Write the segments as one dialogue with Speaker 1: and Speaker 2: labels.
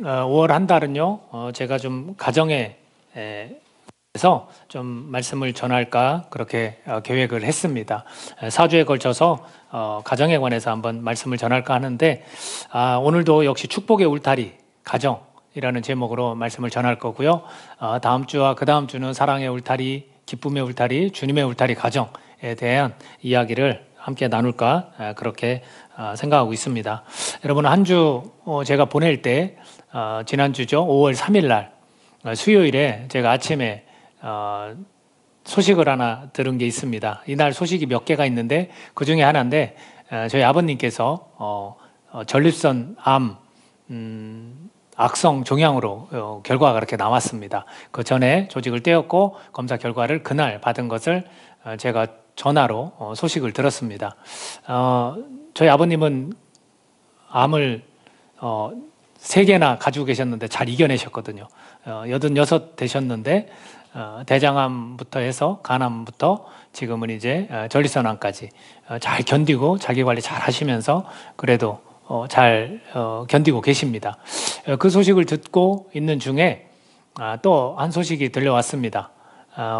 Speaker 1: 5월 한 달은요, 제가 좀 가정에 대해서 좀 말씀을 전할까 그렇게 계획을 했습니다. 4주에 걸쳐서 가정에 관해서 한번 말씀을 전할까 하는데, 오늘도 역시 축복의 울타리 가정이라는 제목으로 말씀을 전할 거고요. 다음 주와 그 다음 주는 사랑의 울타리, 기쁨의 울타리, 주님의 울타리 가정에 대한 이야기를 함께 나눌까 그렇게 생각하고 있습니다. 여러분, 한 주 제가 보낼 때 지난주죠, 5월 3일 날 수요일에 제가 아침에 소식을 하나 들은 게 있습니다. 이날 소식이 몇 개가 있는데 그 중에 하나인데, 저희 아버님께서 전립선 암 악성 종양으로 결과가 그렇게 나왔습니다. 그 전에 조직을 떼었고 검사 결과를 그날 받은 것을 제가 전화로 소식을 들었습니다. 저희 아버님은 암을 3개나 가지고 계셨는데 잘 이겨내셨거든요. 86 되셨는데 대장암부터 해서 간암부터 지금은 이제 전립선암까지 잘 견디고 자기 관리 잘 하시면서 그래도 잘 견디고 계십니다. 그 소식을 듣고 있는 중에 또 한 소식이 들려왔습니다.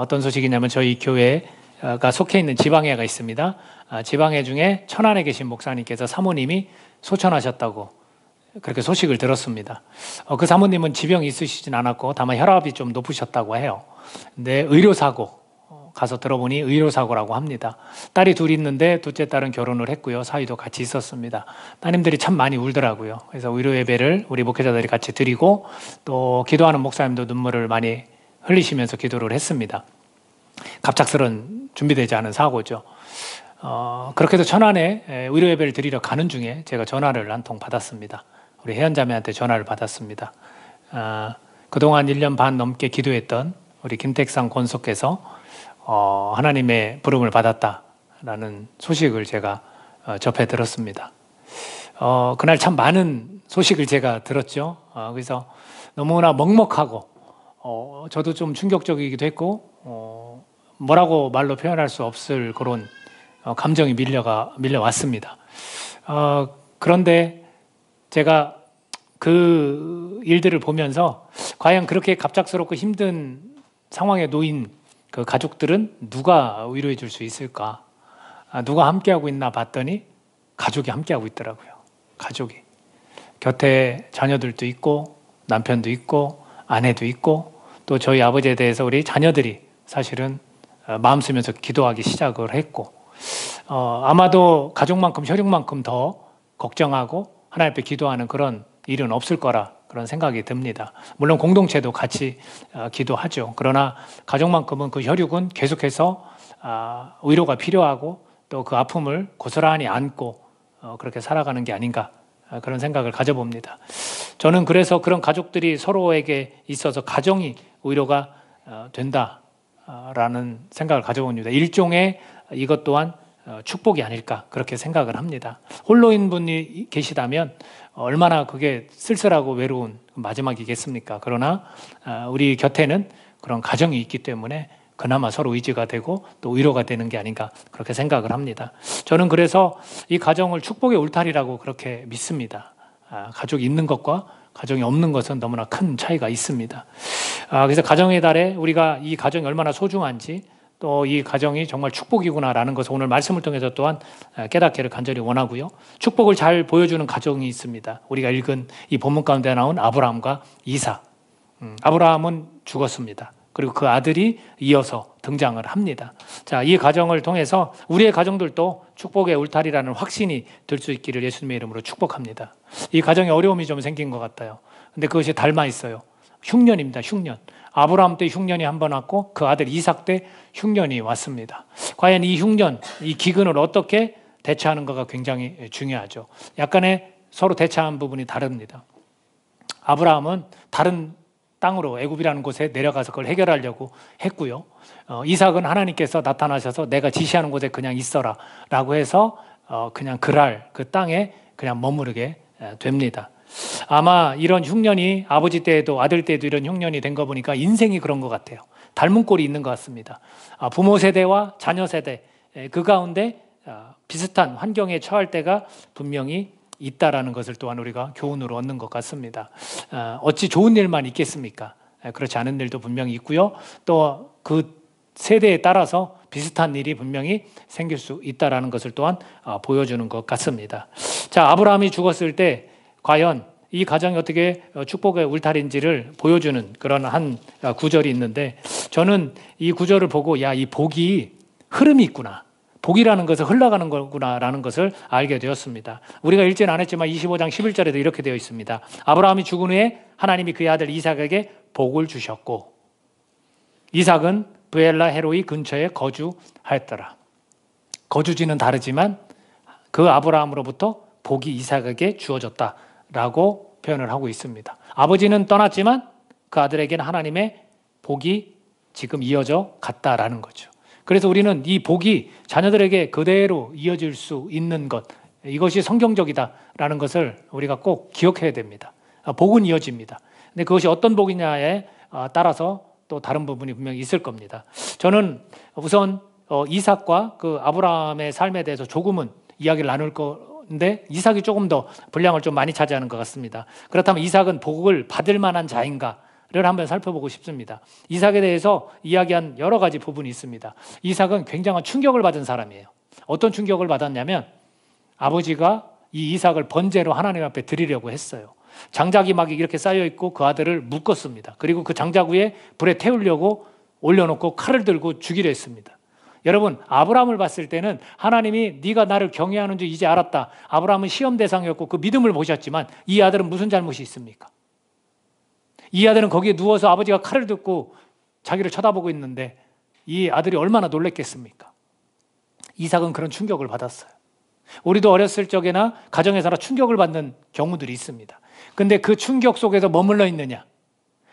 Speaker 1: 어떤 소식이냐면 저희 교회가 속해 있는 지방회가 있습니다. 지방회 중에 천안에 계신 목사님께서 사모님이 소천하셨다고 그렇게 소식을 들었습니다. 그 사모님은 지병이 있으시진 않았고 다만 혈압이 좀 높으셨다고 해요. 근데 의료사고 가서 들어보니 의료사고라고 합니다. 딸이 둘 있는데 둘째 딸은 결혼을 했고요. 사위도 같이 있었습니다. 따님들이 참 많이 울더라고요. 그래서 의료 예배를 우리 목회자들이 같이 드리고 또 기도하는 목사님도 눈물을 많이 흘리시면서 기도를 했습니다. 갑작스런 준비되지 않은 사고죠. 그렇게 해서 천안에 의료 예배를 드리러 가는 중에 제가 전화를 한 통 받았습니다. 우리 혜연자매한테 전화를 받았습니다. 그동안 1년 반 넘게 기도했던 우리 김택상 권속께서 하나님의 부름을 받았다라는 소식을 제가 접해 들었습니다. 그날 참 많은 소식을 제가 들었죠. 그래서 너무나 먹먹하고 저도 좀 충격적이기도 했고 뭐라고 말로 표현할 수 없을 그런 감정이 밀려왔습니다. 그런데 제가 그 일들을 보면서 과연 그렇게 갑작스럽고 힘든 상황에 놓인 그 가족들은 누가 위로해 줄 수 있을까? 누가 함께하고 있나 봤더니 가족이 함께하고 있더라고요. 가족이. 곁에 자녀들도 있고 남편도 있고 아내도 있고 또 저희 아버지에 대해서 우리 자녀들이 사실은 마음 쓰면서 기도하기 시작을 했고 아마도 가족만큼 혈육만큼 더 걱정하고 하나님 앞에 기도하는 그런 일은 없을 거라 그런 생각이 듭니다. 물론 공동체도 같이 기도하죠. 그러나 가족만큼은 그 혈육은 계속해서 위로가 필요하고 또 그 아픔을 고스란히 안고 그렇게 살아가는 게 아닌가 그런 생각을 가져봅니다. 저는 그래서 그런 가족들이 서로에게 있어서 가정이 위로가 된다라는 생각을 가져봅니다. 일종의 이것 또한 축복이 아닐까 그렇게 생각을 합니다. 홀로인 분이 계시다면 얼마나 그게 쓸쓸하고 외로운 마지막이겠습니까? 그러나 우리 곁에는 그런 가정이 있기 때문에 그나마 서로 의지가 되고 또 위로가 되는 게 아닌가 그렇게 생각을 합니다. 저는 그래서 이 가정을 축복의 울타리라고 그렇게 믿습니다. 가족이 있는 것과 가정이 없는 것은 너무나 큰 차이가 있습니다. 그래서 가정의 달에 우리가 이 가정이 얼마나 소중한지 또 이 가정이 정말 축복이구나라는 것을 오늘 말씀을 통해서 또한 깨닫기를 간절히 원하고요. 축복을 잘 보여주는 가정이 있습니다. 우리가 읽은 이 본문 가운데 나온 아브라함과 이삭. 아브라함은 죽었습니다. 그리고 그 아들이 이어서 등장을 합니다. 자, 이 가정을 통해서 우리의 가정들도 축복의 울타리라는 확신이 들 수 있기를 예수님의 이름으로 축복합니다. 이 가정에 어려움이 좀 생긴 것 같아요. 근데 그것이 닮아 있어요. 흉년입니다. 흉년. 아브라함 때 흉년이 한 번 왔고 그 아들 이삭 때 흉년이 왔습니다. 과연 이 흉년, 이 기근을 어떻게 대처하는가가 굉장히 중요하죠. 약간의 서로 대처한 부분이 다릅니다. 아브라함은 다른 땅으로 애굽이라는 곳에 내려가서 그걸 해결하려고 했고요. 이삭은 하나님께서 나타나셔서 내가 지시하는 곳에 그냥 있어라 라고 해서 그냥 그랄 그 땅에 그냥 머무르게 됩니다. 아마 이런 흉년이 아버지 때에도 아들 때에도 이런 흉년이 된 거 보니까 인생이 그런 것 같아요. 닮은 꼴이 있는 것 같습니다. 부모 세대와 자녀 세대 그 가운데 비슷한 환경에 처할 때가 분명히 있다라는 것을 또한 우리가 교훈으로 얻는 것 같습니다. 어찌 좋은 일만 있겠습니까? 그렇지 않은 일도 분명히 있고요. 또 그 세대에 따라서 비슷한 일이 분명히 생길 수 있다라는 것을 또한 보여주는 것 같습니다. 자, 아브라함이 죽었을 때 과연 이 가정이 어떻게 축복의 울타리인지를 보여주는 그런 한 구절이 있는데, 저는 이 구절을 보고 야, 이 복이 흐름이 있구나, 복이라는 것은 흘러가는 거구나라는 것을 알게 되었습니다. 우리가 읽지는 않았지만 25장 11절에도 이렇게 되어 있습니다. 아브라함이 죽은 후에 하나님이 그의 아들 이삭에게 복을 주셨고 이삭은 브엘라 헤로이 근처에 거주하였더라. 거주지는 다르지만 그 아브라함으로부터 복이 이삭에게 주어졌다라고 표현을 하고 있습니다. 아버지는 떠났지만 그 아들에게는 하나님의 복이 지금 이어져 갔다라는 거죠. 그래서 우리는 이 복이 자녀들에게 그대로 이어질 수 있는 것, 이것이 성경적이다라는 것을 우리가 꼭 기억해야 됩니다. 복은 이어집니다. 근데 그것이 어떤 복이냐에 따라서 또 다른 부분이 분명히 있을 겁니다. 저는 우선 이삭과 그 아브라함의 삶에 대해서 조금은 이야기를 나눌 건데, 이삭이 조금 더 분량을 좀 많이 차지하는 것 같습니다. 그렇다면 이삭은 복을 받을 만한 자인가를 한번 살펴보고 싶습니다. 이삭에 대해서 이야기한 여러 가지 부분이 있습니다. 이삭은 굉장한 충격을 받은 사람이에요. 어떤 충격을 받았냐면 아버지가 이 이삭을 번제로 하나님 앞에 드리려고 했어요. 장작이 막 이렇게 쌓여 있고 그 아들을 묶었습니다. 그리고 그 장작 위에 불에 태우려고 올려놓고 칼을 들고 죽이려 했습니다. 여러분, 아브라함을 봤을 때는 하나님이 네가 나를 경외하는 줄 이제 알았다. 아브라함은 시험 대상이었고 그 믿음을 보셨지만 이 아들은 무슨 잘못이 있습니까? 이 아들은 거기에 누워서 아버지가 칼을 듣고 자기를 쳐다보고 있는데 이 아들이 얼마나 놀랬겠습니까? 이삭은 그런 충격을 받았어요. 우리도 어렸을 적에나 가정에서나 충격을 받는 경우들이 있습니다. 근데 그 충격 속에서 머물러 있느냐,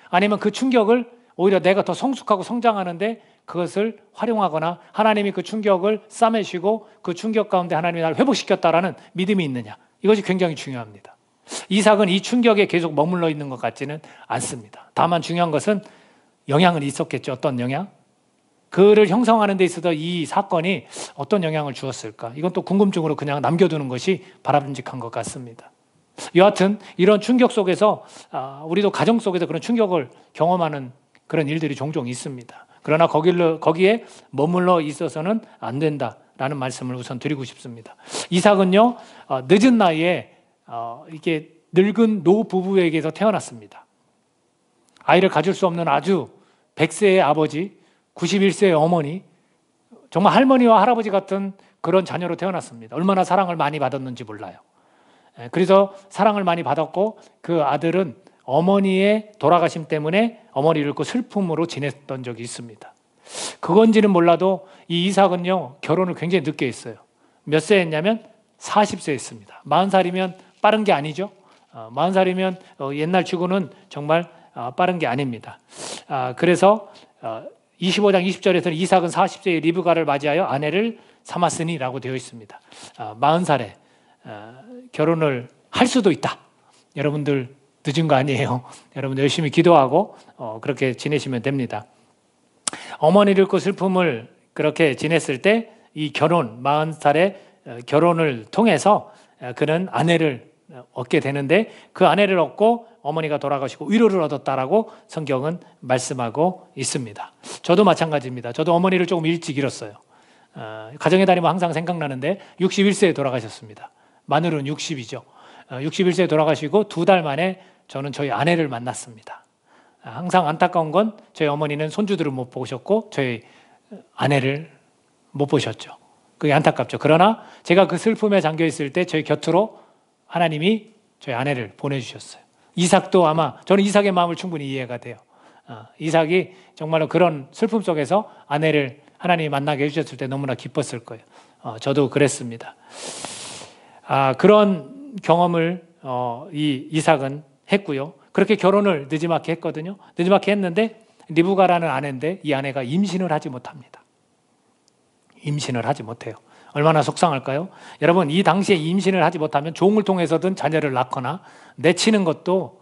Speaker 1: 아니면 그 충격을 오히려 내가 더 성숙하고 성장하는데 그것을 활용하거나 하나님이 그 충격을 싸매시고 그 충격 가운데 하나님이 나를 회복시켰다라는 믿음이 있느냐, 이것이 굉장히 중요합니다. 이삭은 이 충격에 계속 머물러 있는 것 같지는 않습니다. 다만 중요한 것은 영향은 있었겠죠. 어떤 영향? 그를 형성하는 데 있어서 이 사건이 어떤 영향을 주었을까? 이건 또 궁금증으로 그냥 남겨두는 것이 바람직한 것 같습니다. 여하튼 이런 충격 속에서 우리도 가정 속에서 그런 충격을 경험하는 그런 일들이 종종 있습니다. 그러나 거기에 머물러 있어서는 안 된다라는 말씀을 우선 드리고 싶습니다. 이삭은요, 늦은 나이에 이게 늙은 노부부에게서 태어났습니다. 아이를 가질 수 없는 아주 100세의 아버지, 91세의 어머니, 정말 할머니와 할아버지 같은 그런 자녀로 태어났습니다. 얼마나 사랑을 많이 받았는지 몰라요. 그래서 사랑을 많이 받았고 그 아들은 어머니의 돌아가심 때문에 어머니를 잃고 슬픔으로 지냈던 적이 있습니다. 그건지는 몰라도 이 이삭은요, 결혼을 굉장히 늦게 했어요. 몇 세 했냐면 40세 했습니다. 40살이면 빠른 게 아니죠. 40살이면 옛날 치고는 정말 빠른 게 아닙니다. 그래서 25장 20절에서는 이삭은 40세의 리브가를 맞이하여 아내를 삼았으니라고 되어 있습니다. 40살에 결혼을 할 수도 있다. 여러분들 늦은 거 아니에요. 여러분 열심히 기도하고 그렇게 지내시면 됩니다. 어머니를 잃고 슬픔을 그렇게 지냈을 때 이 결혼, 40살의 결혼을 통해서 그는 아내를 얻게 되는데 그 아내를 얻고 어머니가 돌아가시고 위로를 얻었다라고 성경은 말씀하고 있습니다. 저도 마찬가지입니다. 저도 어머니를 조금 일찍 잃었어요. 가정에 다니면 항상 생각나는데 61세에 돌아가셨습니다. 마늘은 60이죠. 61세에 돌아가시고 2달 만에 저는 저희 아내를 만났습니다. 항상 안타까운 건 저희 어머니는 손주들을 못 보셨고 저희 아내를 못 보셨죠. 그게 안타깝죠. 그러나 제가 그 슬픔에 잠겨 있을 때 저희 곁으로 하나님이 저희 아내를 보내주셨어요. 이삭도 아마 저는 이삭의 마음을 충분히 이해가 돼요. 이삭이 정말로 그런 슬픔 속에서 아내를 하나님이 만나게 해주셨을 때 너무나 기뻤을 거예요. 저도 그랬습니다. 그런 경험을 이 이삭은 했고요. 그렇게 결혼을 느지막이 했거든요. 느지막이 했는데 리브가라는 아내인데 이 아내가 임신을 하지 못합니다. 임신을 하지 못해요. 얼마나 속상할까요? 여러분, 이 당시에 임신을 하지 못하면 종을 통해서든 자녀를 낳거나 내치는 것도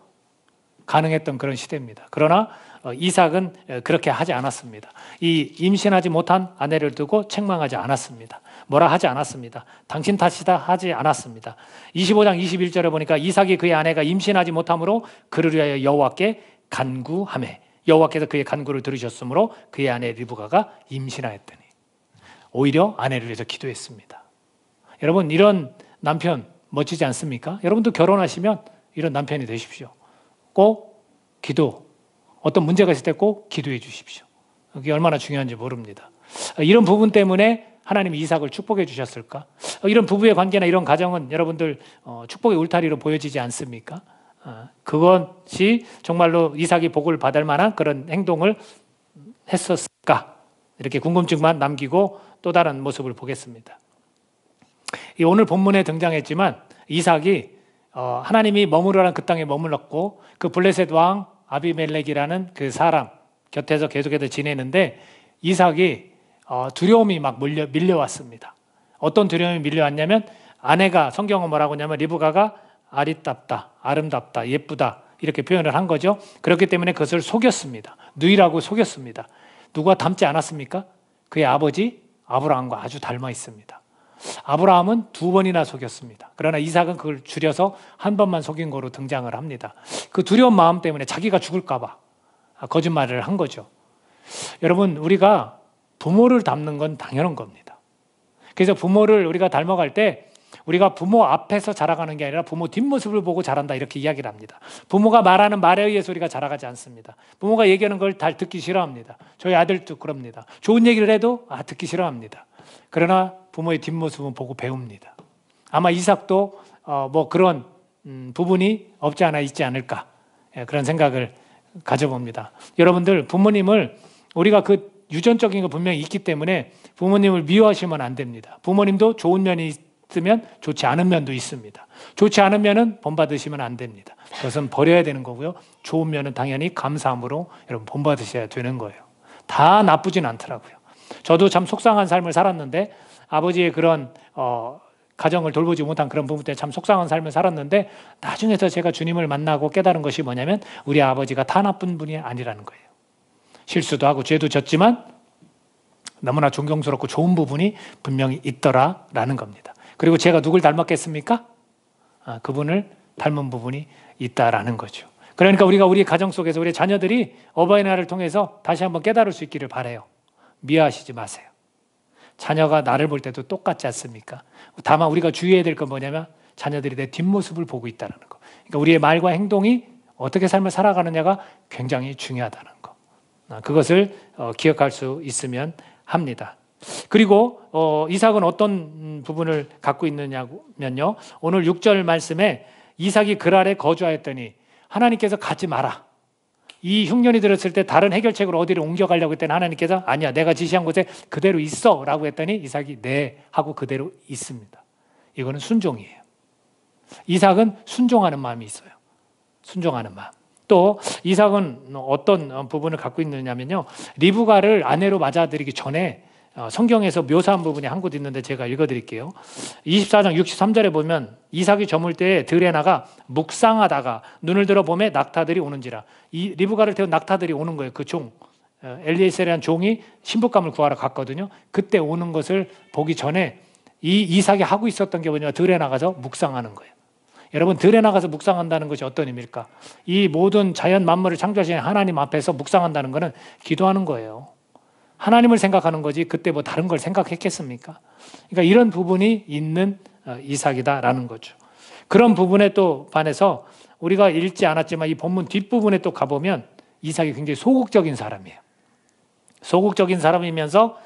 Speaker 1: 가능했던 그런 시대입니다. 그러나 이삭은 그렇게 하지 않았습니다. 이 임신하지 못한 아내를 두고 책망하지 않았습니다. 뭐라 하지 않았습니다. 당신 탓이다 하지 않았습니다. 25장 21절에 보니까 이삭이 그의 아내가 임신하지 못함으로 그를 위하여 여호와께 간구하매 여호와께서 그의 간구를 들으셨으므로 그의 아내 리브가가 임신하였더니 오히려 아내를 위해서 기도했습니다. 여러분 이런 남편 멋지지 않습니까? 여러분도 결혼하시면 이런 남편이 되십시오. 꼭 기도, 어떤 문제가 있을 때 꼭 기도해 주십시오. 이게 얼마나 중요한지 모릅니다. 이런 부분 때문에 하나님이 이삭을 축복해 주셨을까? 이런 부부의 관계나 이런 가정은 여러분들 축복의 울타리로 보여지지 않습니까? 그것이 정말로 이삭이 복을 받을 만한 그런 행동을 했었을까? 이렇게 궁금증만 남기고 또 다른 모습을 보겠습니다. 오늘 본문에 등장했지만 이삭이 하나님이 머무르라는 그 땅에 머물렀고 그 블레셋 왕 아비멜렉이라는 그 사람 곁에서 계속해서 지내는데 이삭이 두려움이 막 밀려왔습니다. 어떤 두려움이 밀려왔냐면 아내가 성경은 뭐라고 하냐면 리브가가 아리답다, 아름답다, 예쁘다 이렇게 표현을 한 거죠. 그렇기 때문에 그것을 속였습니다. 누이라고 속였습니다. 누가 닮지 않았습니까? 그의 아버지 아브라함과 아주 닮아 있습니다. 아브라함은 2번이나 속였습니다. 그러나 이삭은 그걸 줄여서 한 번만 속인 거로 등장을 합니다. 그 두려운 마음 때문에 자기가 죽을까 봐 거짓말을 한 거죠. 여러분 우리가 부모를 닮는 건 당연한 겁니다. 그래서 부모를 우리가 닮아갈 때 우리가 부모 앞에서 자라가는 게 아니라 부모 뒷모습을 보고 자란다 이렇게 이야기를 합니다. 부모가 말하는 말에 의해서 우리가 자라가지 않습니다. 부모가 얘기하는 걸 다 듣기 싫어합니다. 저희 아들도 그럽니다. 좋은 얘기를 해도 듣기 싫어합니다. 그러나 부모의 뒷모습은 보고 배웁니다. 아마 이삭도 뭐 그런 부분이 없지 않아 있지 않을까 그런 생각을 가져봅니다. 여러분들 부모님을 우리가 그 유전적인 거 분명히 있기 때문에 부모님을 미워하시면 안 됩니다. 부모님도 좋은 면이 있으면 좋지 않은 면도 있습니다. 좋지 않은 면은 본받으시면 안 됩니다. 그것은 버려야 되는 거고요. 좋은 면은 당연히 감사함으로 여러분 본받으셔야 되는 거예요. 다 나쁘진 않더라고요. 저도 참 속상한 삶을 살았는데 아버지의 그런 가정을 돌보지 못한 그런 부분 때문에 참 속상한 삶을 살았는데 나중에서 제가 주님을 만나고 깨달은 것이 뭐냐면 우리 아버지가 다 나쁜 분이 아니라는 거예요. 실수도 하고 죄도 졌지만 너무나 존경스럽고 좋은 부분이 분명히 있더라라는 겁니다. 그리고 제가 누굴 닮았겠습니까? 그분을 닮은 부분이 있다라는 거죠. 그러니까 우리가 우리 가정 속에서 우리 자녀들이 어버이날을 통해서 다시 한번 깨달을 수 있기를 바라요. 미워하시지 마세요. 자녀가 나를 볼 때도 똑같지 않습니까? 다만 우리가 주의해야 될 건 뭐냐면 자녀들이 내 뒷모습을 보고 있다는 거. 그러니까 우리의 말과 행동이 어떻게 삶을 살아가느냐가 굉장히 중요하다는 거. 그것을 기억할 수 있으면 합니다. 그리고 이삭은 어떤 부분을 갖고 있느냐면요. 오늘 6절 말씀에 이삭이 그랄에 거주하였더니 하나님께서 가지 마라. 이 흉년이 들었을 때 다른 해결책으로 어디를 옮겨가려고 했더니 하나님께서 아니야 내가 지시한 곳에 그대로 있어 라고 했더니 이삭이 네 하고 그대로 있습니다. 이거는 순종이에요. 이삭은 순종하는 마음이 있어요. 순종하는 마음. 또 이삭은 어떤 부분을 갖고 있느냐면요. 리브가를 아내로 맞아들이기 전에 성경에서 묘사한 부분이 한 곳 있는데 제가 읽어드릴게요. 24장 63절에 보면 이삭이 저물 때에 들에 나가 묵상하다가 눈을 들어 보매 낙타들이 오는지라. 이 리브가를 태운 낙타들이 오는 거예요. 그 종 엘리에셀이라는 종이 신부감을 구하러 갔거든요. 그때 오는 것을 보기 전에 이 이삭이 하고 있었던 게 뭐냐면 들에 나가서 묵상하는 거예요. 여러분 들에 나가서 묵상한다는 것이 어떤 의미일까? 이 모든 자연 만물을 창조하신 하나님 앞에서 묵상한다는 것은 기도하는 거예요. 하나님을 생각하는 거지 그때 뭐 다른 걸 생각했겠습니까? 그러니까 이런 부분이 있는 이삭이다라는 거죠. 그런 부분에 또 반해서 우리가 읽지 않았지만 이 본문 뒷부분에 또 가보면 이삭이 굉장히 소극적인 사람이에요. 소극적인 사람이면서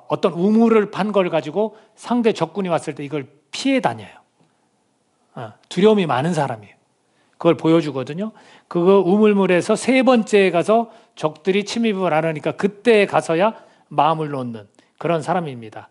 Speaker 1: 어떤 우물을 판 걸 가지고 상대 적군이 왔을 때 이걸 피해 다녀요. 두려움이 많은 사람이에요. 그걸 보여주거든요. 그 우물물에서 세 번째에 가서 적들이 침입을 안 하니까 그때 가서야 마음을 놓는 그런 사람입니다.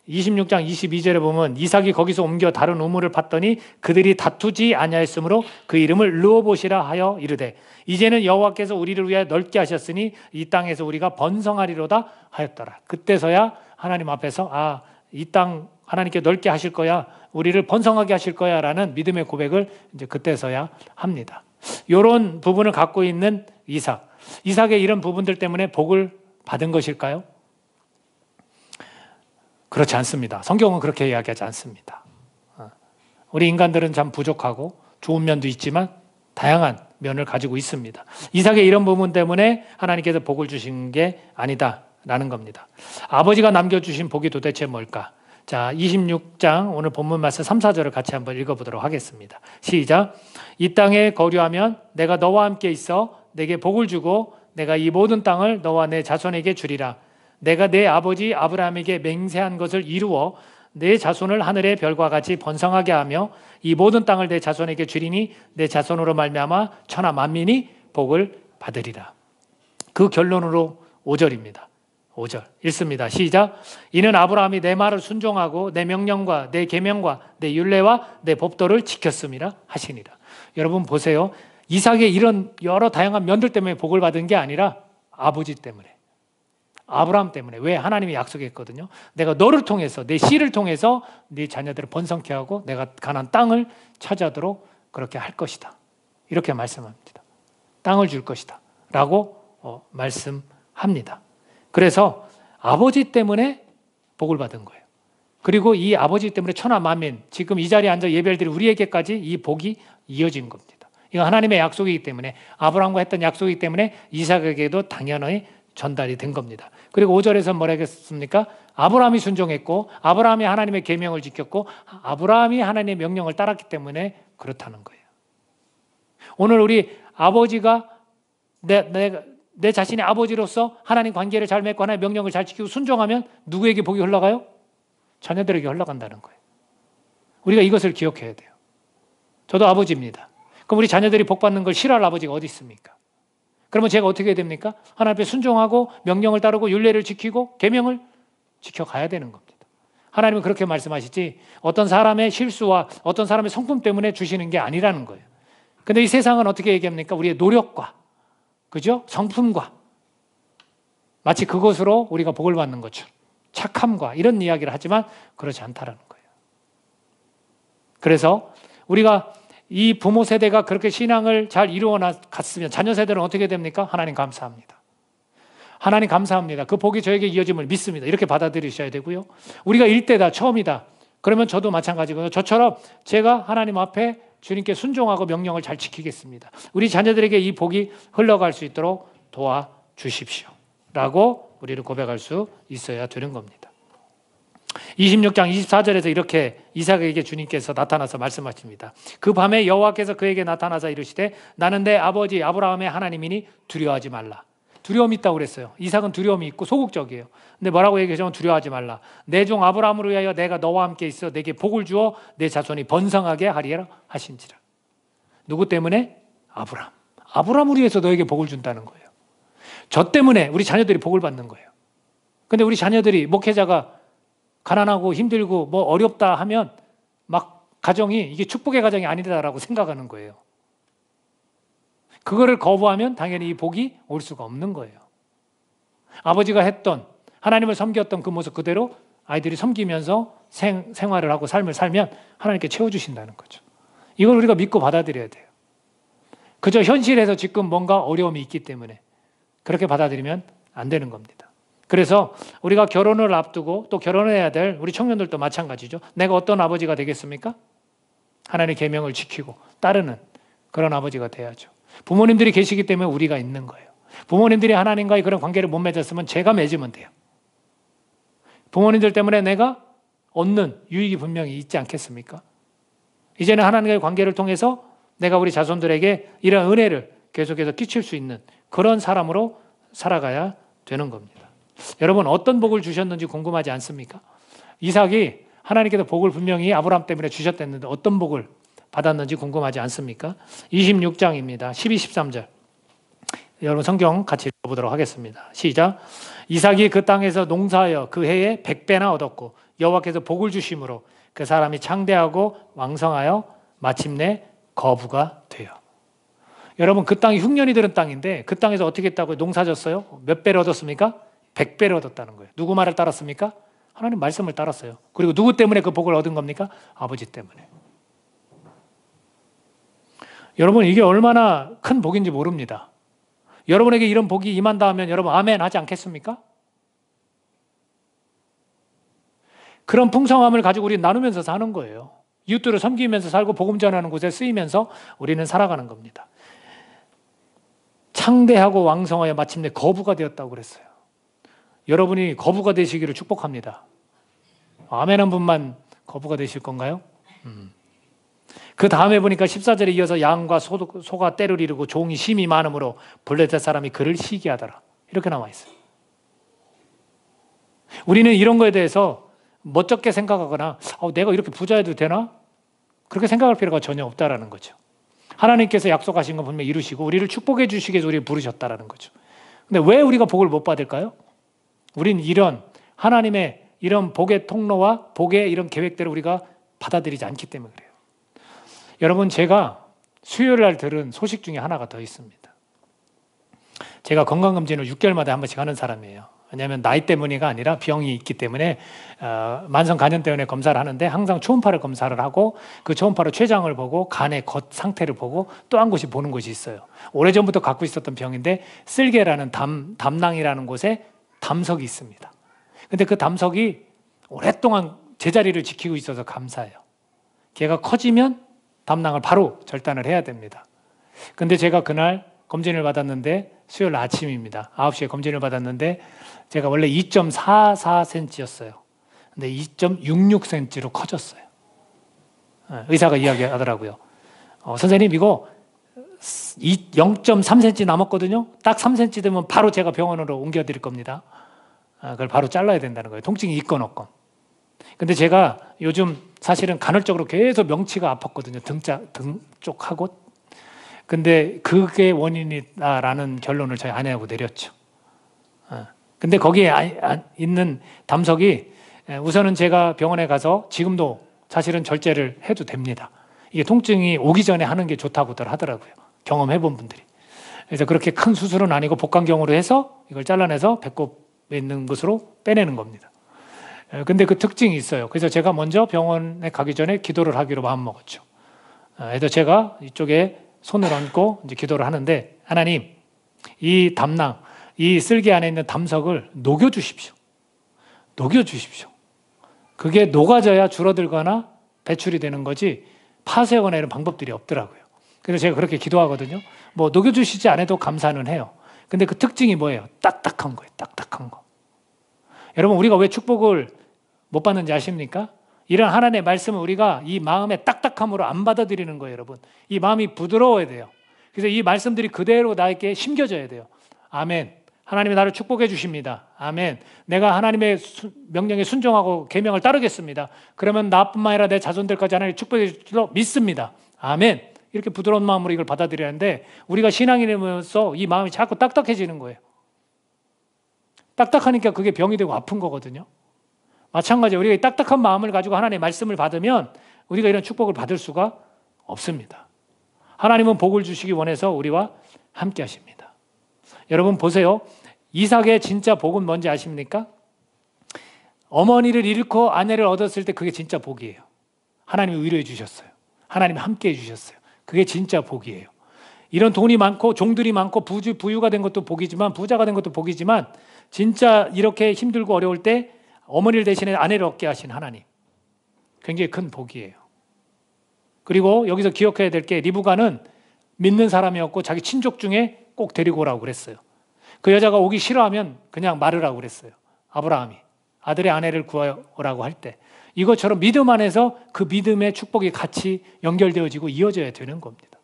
Speaker 1: 26장 22절에 보면 이삭이 거기서 옮겨 다른 우물을 팠더니 그들이 다투지 아니하였으므로 그 이름을 르호봇이라 하여 이르되 이제는 여호와께서 우리를 위하여 넓게 하셨으니 이 땅에서 우리가 번성하리로다 하였더라. 그때서야 하나님 앞에서 이 땅 하나님께 넓게 하실 거야, 우리를 번성하게 하실 거야 라는 믿음의 고백을 이제 그때서야 합니다. 이런 부분을 갖고 있는 이삭. 이삭의 이런 부분들 때문에 복을 받은 것일까요? 그렇지 않습니다. 성경은 그렇게 이야기하지 않습니다. 우리 인간들은 참 부족하고 좋은 면도 있지만 다양한 면을 가지고 있습니다. 이삭의 이런 부분 때문에 하나님께서 복을 주신 게 아니다라는 겁니다. 아버지가 남겨주신 복이 도대체 뭘까? 자, 26장 오늘 본문 말씀 3, 4절을 같이 한번 읽어보도록 하겠습니다. 시작. 이 땅에 거류하면 내가 너와 함께 있어 내게 복을 주고 내가 이 모든 땅을 너와 내 자손에게 주리라. 내가 내 아버지 아브라함에게 맹세한 것을 이루어 내 자손을 하늘의 별과 같이 번성하게 하며 이 모든 땅을 내 자손에게 주리니 내 자손으로 말미암아 천하 만민이 복을 받으리라. 그 결론으로 5절입니다. 5절 읽습니다. 시작. 이는 아브라함이 내 말을 순종하고 내 명령과 내 계명과 내 율례와 내 법도를 지켰음이라 하시니라. 여러분 보세요. 이삭의 이런 여러 다양한 면들 때문에 복을 받은 게 아니라 아버지 때문에, 아브라함 때문에. 왜? 하나님이 약속했거든요. 내가 너를 통해서, 내 씨를 통해서 네 자녀들을 번성케 하고 내가 가나안 땅을 차지하도록 그렇게 할 것이다. 이렇게 말씀합니다. 땅을 줄 것이다 라고 말씀합니다. 그래서 아버지 때문에 복을 받은 거예요. 그리고 이 아버지 때문에 천하 만민, 지금 이 자리에 앉아 예배를 드린 우리에게까지 이 복이 이어진 겁니다. 이건 하나님의 약속이기 때문에, 아브라함과 했던 약속이기 때문에 이삭에게도 당연히 전달이 된 겁니다. 그리고 5절에서 뭐라고 했습니까? 아브라함이 순종했고 아브라함이 하나님의 계명을 지켰고 아브라함이 하나님의 명령을 따랐기 때문에 그렇다는 거예요. 오늘 우리 아버지가 내 자신의 아버지로서 하나님 관계를 잘 맺고 하나님의 명령을 잘 지키고 순종하면 누구에게 복이 흘러가요? 자녀들에게 흘러간다는 거예요. 우리가 이것을 기억해야 돼요. 저도 아버지입니다. 그럼 우리 자녀들이 복 받는 걸 싫어할 아버지가 어디 있습니까? 그러면 제가 어떻게 해야 됩니까? 하나님 앞에 순종하고 명령을 따르고 율례를 지키고 계명을 지켜가야 되는 겁니다. 하나님은 그렇게 말씀하시지 어떤 사람의 실수와 어떤 사람의 성품 때문에 주시는 게 아니라는 거예요. 근데 이 세상은 어떻게 얘기합니까? 우리의 노력과, 그죠? 성품과 마치 그것으로 우리가 복을 받는 것처럼 착함과 이런 이야기를 하지만 그렇지 않다라는 거예요. 그래서 우리가 이 부모 세대가 그렇게 신앙을 잘 이루어 갔으면 자녀 세대는 어떻게 됩니까? 하나님 감사합니다. 하나님 감사합니다. 그 복이 저에게 이어짐을 믿습니다. 이렇게 받아들이셔야 되고요. 우리가 일대다, 처음이다. 그러면 저도 마찬가지고요. 저처럼 제가 하나님 앞에 주님께 순종하고 명령을 잘 지키겠습니다. 우리 자녀들에게 이 복이 흘러갈 수 있도록 도와주십시오. 라고 우리를 고백할 수 있어야 되는 겁니다. 26장 24절에서 이렇게 이삭에게 주님께서 나타나서 말씀하십니다. 그 밤에 여호와께서 그에게 나타나서 이르시되 나는 내 아버지 아브라함의 하나님이니 두려워하지 말라. 두려움이 있다고 그랬어요. 이삭은 두려움이 있고 소극적이에요. 근데 뭐라고 얘기하냐면 두려워하지 말라. 내 종 아브라함을 위하여 내가 너와 함께 있어 내게 복을 주어 내 자손이 번성하게 하리라 하신지라. 누구 때문에? 아브라함. 아브라함을 위해서 너에게 복을 준다는 거예요. 저 때문에 우리 자녀들이 복을 받는 거예요. 근데 우리 자녀들이 목회자가 가난하고 힘들고 뭐 어렵다 하면 막 가정이 이게 축복의 가정이 아니다라고 생각하는 거예요. 그거를 거부하면 당연히 이 복이 올 수가 없는 거예요. 아버지가 했던 하나님을 섬겼던 그 모습 그대로 아이들이 섬기면서 생활을 하고 삶을 살면 하나님께 채워주신다는 거죠. 이걸 우리가 믿고 받아들여야 돼요. 그저 현실에서 지금 뭔가 어려움이 있기 때문에 그렇게 받아들이면 안 되는 겁니다. 그래서 우리가 결혼을 앞두고 또 결혼해야 될 우리 청년들도 마찬가지죠. 내가 어떤 아버지가 되겠습니까? 하나님의 계명을 지키고 따르는 그런 아버지가 돼야죠. 부모님들이 계시기 때문에 우리가 있는 거예요. 부모님들이 하나님과의 그런 관계를 못 맺었으면 제가 맺으면 돼요. 부모님들 때문에 내가 얻는 유익이 분명히 있지 않겠습니까? 이제는 하나님과의 관계를 통해서 내가 우리 자손들에게 이런 은혜를 계속해서 끼칠 수 있는 그런 사람으로 살아가야 되는 겁니다. 여러분 어떤 복을 주셨는지 궁금하지 않습니까? 이삭이 하나님께서 복을 분명히 아브라함 때문에 주셨댔는데 어떤 복을 받았는지 궁금하지 않습니까? 26장입니다. 12, 13절. 여러분 성경 같이 읽어보도록 하겠습니다. 시작. 이삭이 그 땅에서 농사하여 그 해에 100배나 얻었고 여호와께서 복을 주심으로 그 사람이 창대하고 왕성하여 마침내 거부가 되어. 여러분 그 땅이 흉년이 들은 땅인데 그 땅에서 어떻게 했다고요? 농사졌어요? 몇 배를 얻었습니까? 100배를 얻었다는 거예요. 누구 말을 따랐습니까? 하나님 말씀을 따랐어요. 그리고 누구 때문에 그 복을 얻은 겁니까? 아버지 때문에. 여러분 이게 얼마나 큰 복인지 모릅니다. 여러분에게 이런 복이 임한다 하면 여러분 아멘 하지 않겠습니까? 그런 풍성함을 가지고 우리는 나누면서 사는 거예요. 이웃들을 섬기면서 살고 복음 전하는 곳에 쓰이면서 우리는 살아가는 겁니다. 창대하고 왕성하여 마침내 거부가 되었다고 그랬어요. 여러분이 거부가 되시기를 축복합니다. 아멘 한 분만 거부가 되실 건가요? 그 다음에 보니까 14절에 이어서 양과 소가 때를 이루고 종이 심이 많음으로 블레셋 사람이 그를 시기하더라. 이렇게 나와 있어요. 우리는 이런 거에 대해서 멋쩍게 생각하거나 내가 이렇게 부자여도 되나? 그렇게 생각할 필요가 전혀 없다라는 거죠. 하나님께서 약속하신 건 분명히 이루시고 우리를 축복해 주시기 위해서 우리를 부르셨다라는 거죠. 근데 왜 우리가 복을 못 받을까요? 우린 이런 하나님의 이런 복의 통로와 복의 이런 계획들을 우리가 받아들이지 않기 때문에 그래요. 여러분, 제가 수요일 날 들은 소식 중에 하나가 더 있습니다. 제가 건강검진을 6개월마다 한 번씩 하는 사람이에요. 왜냐하면 나이 때문이가 아니라 병이 있기 때문에 만성 간염 때문에 검사를 하는데 항상 초음파를 검사를 하고 그 초음파로 췌장을 보고 간의 겉 상태를 보고 또 한 곳이 보는 곳이 있어요. 오래전부터 갖고 있었던 병인데 쓸개라는 담낭이라는 곳에 담석이 있습니다. 근데 그 담석이 오랫동안 제자리를 지키고 있어서 감사해요. 걔가 커지면 담낭을 바로 절단을 해야 됩니다. 근데 제가 그날 검진을 받았는데 수요일 아침입니다. 9시에 검진을 받았는데 제가 원래 2.44cm였어요. 근데 2.66cm로 커졌어요. 의사가 이야기하더라고요. 선생님 이거 0.3cm 남았거든요. 딱 3cm 되면 바로 제가 병원으로 옮겨드릴 겁니다. 그걸 바로 잘라야 된다는 거예요. 통증이 있건 없건. 근데 제가 요즘 사실은 간헐적으로 계속 명치가 아팠거든요. 등 쪽하고. 근데 그게 원인이다라는 결론을 저희 아내하고 내렸죠. 근데 거기에 있는 담석이 우선은 제가 병원에 가서 지금도 사실은 절제를 해도 됩니다. 이게 통증이 오기 전에 하는 게 좋다고들 하더라고요. 경험해 본 분들이. 그래서 그렇게 큰 수술은 아니고 복강경으로 해서 이걸 잘라내서 배꼽에 있는 것으로 빼내는 겁니다. 근데 그 특징이 있어요. 그래서 제가 먼저 병원에 가기 전에 기도를 하기로 마음먹었죠. 그래서 제가 이쪽에 손을 얹고 이제 기도를 하는데 하나님, 이 담낭, 이 쓸개 안에 있는 담석을 녹여주십시오. 녹여주십시오. 그게 녹아져야 줄어들거나 배출이 되는 거지 파쇄하거나 이런 방법들이 없더라고요. 그래서 제가 그렇게 기도하거든요. 뭐 녹여주시지 않아도 감사는 해요. 근데 그 특징이 뭐예요? 딱딱한 거예요. 딱딱한 거. 여러분, 우리가 왜 축복을 못 받는지 아십니까? 이런 하나님의 말씀을 우리가 이 마음의 딱딱함으로 안 받아들이는 거예요, 여러분. 이 마음이 부드러워야 돼요. 그래서 이 말씀들이 그대로 나에게 심겨져야 돼요. 아멘. 하나님이 나를 축복해 주십니다. 아멘. 내가 하나님의 명령에 순종하고 계명을 따르겠습니다. 그러면 나뿐만 아니라 내 자손들까지 하나님 축복해 줄로 믿습니다. 아멘. 이렇게 부드러운 마음으로 이걸 받아들여야 하는데 우리가 신앙인이면서 이 마음이 자꾸 딱딱해지는 거예요. 딱딱하니까 그게 병이 되고 아픈 거거든요. 마찬가지로 우리가 이 딱딱한 마음을 가지고 하나님의 말씀을 받으면 우리가 이런 축복을 받을 수가 없습니다. 하나님은 복을 주시기 원해서 우리와 함께 하십니다. 여러분 보세요. 이삭의 진짜 복은 뭔지 아십니까? 어머니를 잃고 아내를 얻었을 때 그게 진짜 복이에요. 하나님이 위로해 주셨어요. 하나님이 함께 해주셨어요. 그게 진짜 복이에요. 이런 돈이 많고 종들이 많고 부유가 된 것도 복이지만 부자가 된 것도 복이지만 진짜 이렇게 힘들고 어려울 때 어머니를 대신해 아내를 얻게 하신 하나님, 굉장히 큰 복이에요. 그리고 여기서 기억해야 될 게 리브가는 믿는 사람이었고 자기 친족 중에 꼭 데리고 오라고 그랬어요. 그 여자가 오기 싫어하면 그냥 말으라고 그랬어요. 아브라함이 아들의 아내를 구하라고 할 때 이것처럼 믿음 안에서 그 믿음의 축복이 같이 연결되어지고 이어져야 되는 겁니다.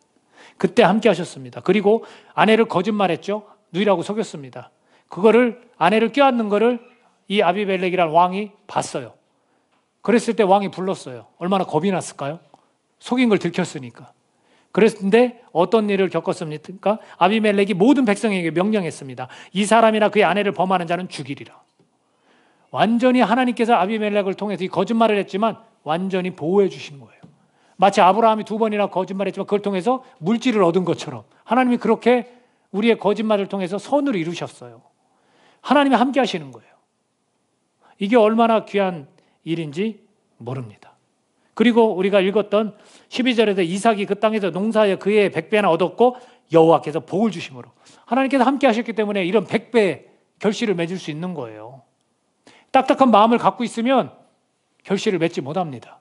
Speaker 1: 그때 함께 하셨습니다. 그리고 아내를 거짓말했죠. 누이라고 속였습니다. 그거를 아내를 껴안는 거를 이 아비멜렉이라는 왕이 봤어요. 그랬을 때 왕이 불렀어요. 얼마나 겁이 났을까요? 속인 걸 들켰으니까. 그랬는데 어떤 일을 겪었습니까? 아비멜렉이 모든 백성에게 명령했습니다. 이 사람이나 그의 아내를 범하는 자는 죽이리라. 완전히 하나님께서 아비멜렉을 통해서 이 거짓말을 했지만 완전히 보호해 주신 거예요. 마치 아브라함이 2번이나 거짓말했지만 그걸 통해서 물질을 얻은 것처럼 하나님이 그렇게 우리의 거짓말을 통해서 선을 이루셨어요. 하나님이 함께 하시는 거예요. 이게 얼마나 귀한 일인지 모릅니다. 그리고 우리가 읽었던 12절에서 이삭이 그 땅에서 농사하여 그의 100배나 얻었고 여호와께서 복을 주심으로. 하나님께서 함께 하셨기 때문에 이런 100배의 결실을 맺을 수 있는 거예요. 딱딱한 마음을 갖고 있으면 결실을 맺지 못합니다.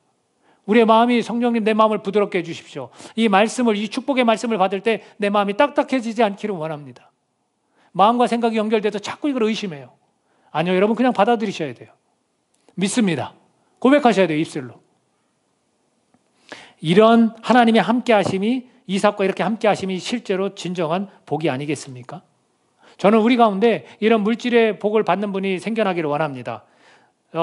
Speaker 1: 우리의 마음이 성령님 내 마음을 부드럽게 해주십시오. 이 말씀을, 이 축복의 말씀을 받을 때 내 마음이 딱딱해지지 않기를 원합니다. 마음과 생각이 연결돼서 자꾸 이걸 의심해요. 아니요, 여러분 그냥 받아들이셔야 돼요. 믿습니다. 고백하셔야 돼요, 입술로. 이런 하나님의 함께 하심이, 이삭과 이렇게 함께 하심이 실제로 진정한 복이 아니겠습니까? 저는 우리 가운데 이런 물질의 복을 받는 분이 생겨나기를 원합니다.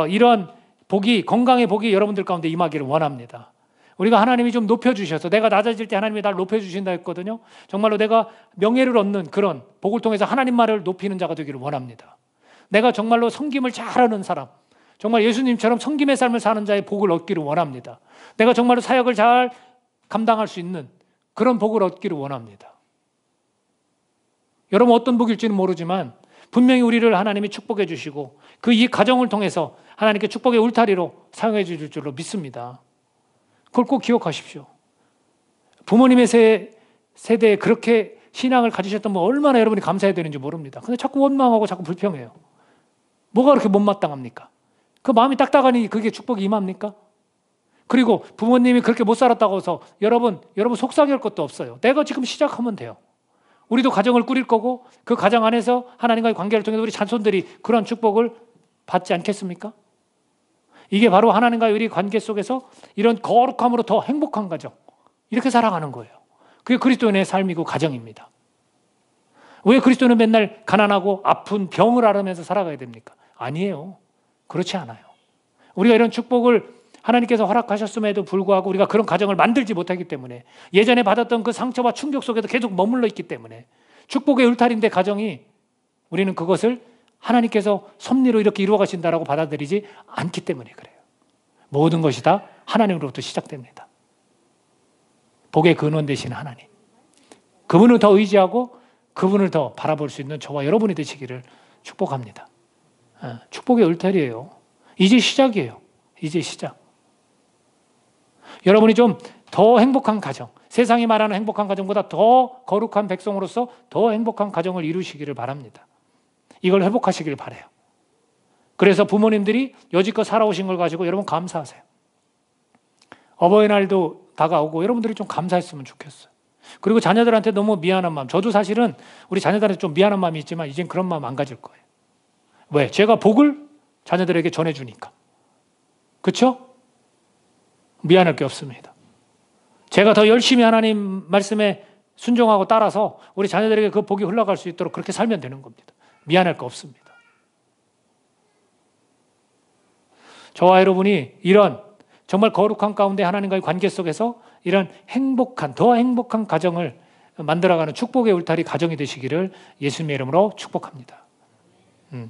Speaker 1: 이런 복이, 건강의 복이 여러분들 가운데 임하기를 원합니다. 우리가 하나님이 좀 높여주셔서, 내가 낮아질 때 하나님이 날 높여주신다 했거든요. 정말로 내가 명예를 얻는 그런 복을 통해서 하나님만을 높이는 자가 되기를 원합니다. 내가 정말로 섬김을 잘하는 사람, 정말 예수님처럼 섬김의 삶을 사는 자의 복을 얻기를 원합니다. 내가 정말로 사역을 잘 감당할 수 있는 그런 복을 얻기를 원합니다. 여러분 어떤 복일지는 모르지만 분명히 우리를 하나님이 축복해 주시고 그 이 가정을 통해서 하나님께 축복의 울타리로 사용해 주실 줄로 믿습니다. 그걸 꼭 기억하십시오. 부모님의 세대에 그렇게 신앙을 가지셨던 분 얼마나 여러분이 감사해야 되는지 모릅니다. 근데 자꾸 원망하고 자꾸 불평해요. 뭐가 그렇게 못마땅합니까? 그 마음이 딱딱하니 그게 축복이 임합니까? 그리고 부모님이 그렇게 못 살았다고 해서 여러분 속상할 것도 없어요. 내가 지금 시작하면 돼요. 우리도 가정을 꾸릴 거고 그 가정 안에서 하나님과의 관계를 통해서 우리 자손들이 그런 축복을 받지 않겠습니까? 이게 바로 하나님과의 우리 관계 속에서 이런 거룩함으로 더 행복한 가정, 이렇게 살아가는 거예요. 그게 그리스도인의 삶이고 가정입니다. 왜 그리스도는 맨날 가난하고 아픈 병을 앓으면서 살아가야 됩니까? 아니에요. 그렇지 않아요. 우리가 이런 축복을 하나님께서 허락하셨음에도 불구하고 우리가 그런 가정을 만들지 못하기 때문에, 예전에 받았던 그 상처와 충격 속에도 계속 머물러 있기 때문에, 축복의 울타리인데 가정이, 우리는 그것을 하나님께서 섭리로 이렇게 이루어 가신다라고 받아들이지 않기 때문에 그래요. 모든 것이 다 하나님으로부터 시작됩니다. 복의 근원 되시는 하나님, 그분을 더 의지하고 그분을 더 바라볼 수 있는 저와 여러분이 되시기를 축복합니다. 축복의 울타리예요. 이제 시작이에요. 이제 시작. 여러분이 좀 더 행복한 가정, 세상이 말하는 행복한 가정보다 더 거룩한 백성으로서 더 행복한 가정을 이루시기를 바랍니다. 이걸 회복하시길 바라요. 그래서 부모님들이 여지껏 살아오신 걸 가지고 여러분 감사하세요. 어버이날도 다가오고 여러분들이 좀 감사했으면 좋겠어요. 그리고 자녀들한테 너무 미안한 마음, 저도 사실은 우리 자녀들한테 좀 미안한 마음이 있지만 이젠 그런 마음 안 가질 거예요. 왜? 제가 복을 자녀들에게 전해주니까. 그렇죠? 미안할 게 없습니다. 제가 더 열심히 하나님 말씀에 순종하고 따라서 우리 자녀들에게 그 복이 흘러갈 수 있도록 그렇게 살면 되는 겁니다. 미안할 거 없습니다. 저와 여러분이 이런 정말 거룩한 가운데 하나님과의 관계 속에서 이런 행복한, 더 행복한 가정을 만들어가는 축복의 울타리 가정이 되시기를 예수님의 이름으로 축복합니다.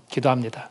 Speaker 1: 기도합니다.